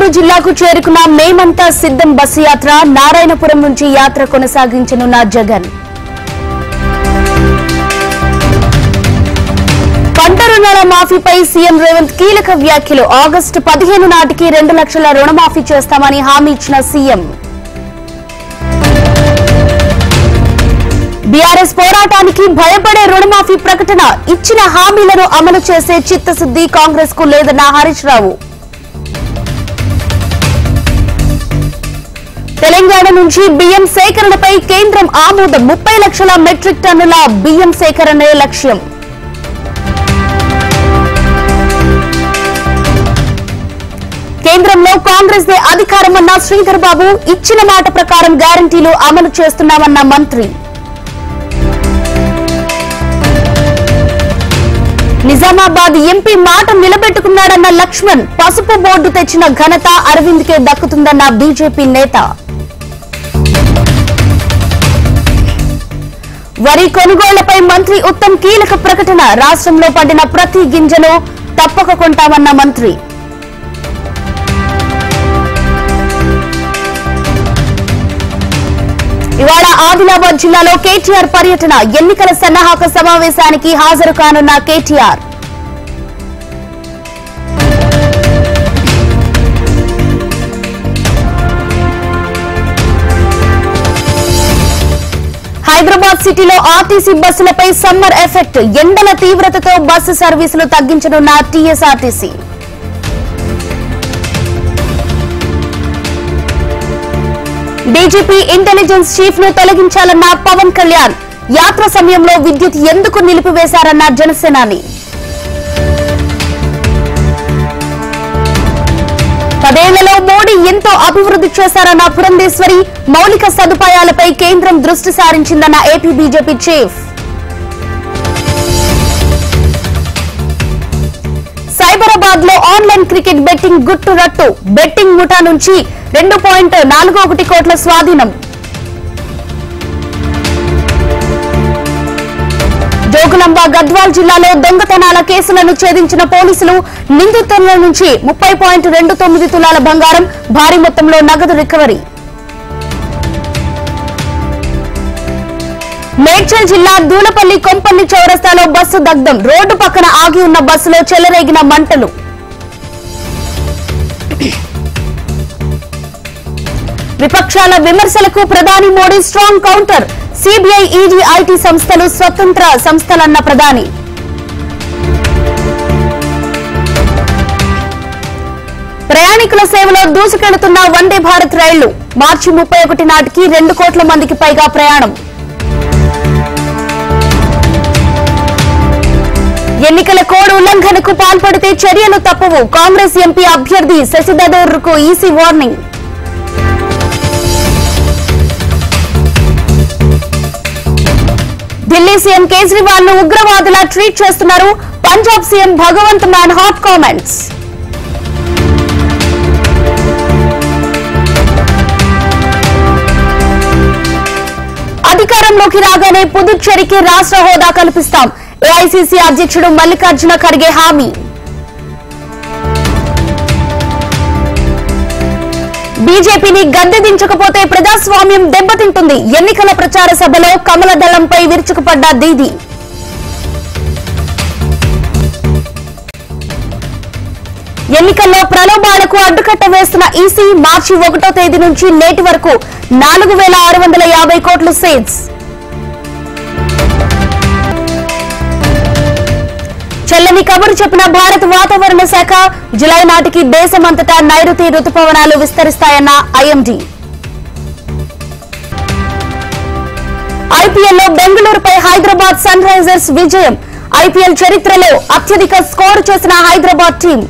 నెల్లూరు జిల్లాకు చేరుకున్న మేమంతా సిద్ధం బస్సు యాత్ర నారాయణపురం నుంచి యాత్ర కొనసాగించనున్న జగన్. పంట రుణాల మాఫీపై సీఎం రేవంత్ కీలక వ్యాఖ్యలు. ఆగస్టు 15 నాటికి 2 లక్షల రుణమాఫీ చేస్తామని హామీ ఇచ్చిన సీఎం. బీఆర్ఎస్ పోరాటానికి భయపడే రుణమాఫీ ప్రకటన. ఇచ్చిన హామీలను అమలు చేసే చిత్తశుద్ది కాంగ్రెస్ కు లేదన్న హరీష్ రావు. తెలంగాణ నుంచి బియ్యం సేకరణపై కేంద్రం ఆమోదం. 30 లక్షల మెట్రిక్ టన్నుల బియ్యం సేకరణే లక్ష్యం. కేంద్రంలో కాంగ్రెస్ దే అధికారమన్న శ్రీధర్ బాబు. ఇచ్చిన మాట ప్రకారం గ్యారంటీలు అమలు చేస్తున్నామన్న మంత్రి. నిజామాబాద్ ఎంపీ మాట నిలబెట్టుకున్నాడన్న లక్ష్మణ్. పసుపు బోర్డు తెచ్చిన ఘనత అరవింద్ కే దక్కుతుందన్న బీజేపీ నేత. వరి కొనుగోళ్లపై మంత్రి ఉత్తమ్ కీలక ప్రకటన. రాష్ట్రంలో పండిన ప్రతి గింజను తప్పక కొంటామన్న మంత్రి. ఇవాళ ఆదిలాబాద్ జిల్లాలో కేటీఆర్ పర్యటన. ఎన్నికల సన్నాహక సమావేశానికి హాజరు కానున్న కేటీఆర్. హైదరాబాద్ సిటీలో ఆర్టీసీ బస్సులపై సమ్మర్ ఎఫెక్ట్. ఎండల తీవ్రతతో బస్సు సర్వీసులు తగ్గించనున్న టీఎస్ఆర్టీసీ. డీజీపీ ఇంటెలిజెన్స్ చీఫ్ ను తొలగించాలన్న పవన్ కళ్యాణ్. యాత్ర సమయంలో విద్యుత్ ఎందుకు నిలిపివేశారన్న జనసేనాని. 10 ఏళ్లలో మోడీ ఎంతో అభివృద్ధి చేశారన్న పురంధేశ్వరి. మౌలిక సదుపాయాలపై కేంద్రం దృష్టి సారించిందన్న ఏపీ బీజేపీ చీఫ్. సైబరాబాద్ లో ఆన్లైన్ క్రికెట్ బెట్టింగ్ గుట్టు రట్టు. బెట్టింగ్ ముఠా నుంచి 2.41 కోట్ల స్వాధీనం. జోగులాంబ గద్వాల్ జిల్లాలో దొంగతనాల కేసులను ఛేదించిన పోలీసులు. నిందితుల నుంచి 30.29 తులాల బంగారం, భారీ మొత్తంలో నగదు రికవరీ. మేడ్చల్ జిల్లా దూలపల్లి కొంపల్లి చౌరస్తాలో బస్సు దగ్ధం. రోడ్డు పక్కన ఆగి ఉన్న బస్సులో చెలరేగిన మంటలు. విపక్షాల విమర్శలకు ప్రధాని Modi strong counter. CBI, ED, IT సంస్థలు స్వతంత్ర సంస్థలన్న ప్రధాని. ప్రయాణికుల సేవలో దూసుకెళ్తున్న వందే భారత్ రైళ్లు. మార్చి 31 నాటికి 2 కోట్ల మందికి పైగా ప్రయాణం. ఎన్నికల కోడ్ ఉల్లంఘనకు పాల్పడితే చర్యలు తప్పవు. కాంగ్రెస్ ఎంపీ అభ్యర్థి శశిధరూర్కు EC warning. Delhi CM Kejriwal ను ఉగ్రవాదులా ట్రీట్ చేస్తున్నారు. Punjab CM Bhagwant Mann hot comments. అధికారంలోకి రాగానే పుదుచ్చేరికి రాష్ట్ర హోదా కల్పిస్తాం. ఏఐసీసీ అధ్యక్షుడు మల్లికార్జున ఖర్గే హామీ. బీజేపీని గద్దె దించకపోతే ప్రజాస్వామ్యం దెబ్బతింటుంది. ఎన్నికల ప్రచార సభలో కమల దళంపై విరుచుకుపడ్డ దీదీ. ఎన్నికల్లో ప్రలోభాలకు అడ్డుకట్ట వేస్తున్న ఈసీ. మార్చి 1వ తేదీ నుంచి నేటి వరకు 4,650 కోట్లు సేల్స్. చల్లని కబురు చెప్పిన భారత వాతావరణ శాఖ. జులై నాటికి దేశమంతటా నైరుతి రుతుపవనాలు విస్తరిస్తాయన్న ఐఎండీ. ఐపీఎల్లో బెంగళూరుపై హైదరాబాద్ సన్ రైజర్స్ విజయం. ఐపీఎల్ చరిత్రలో అత్యధిక స్కోరు చేసిన హైదరాబాద్ టీం.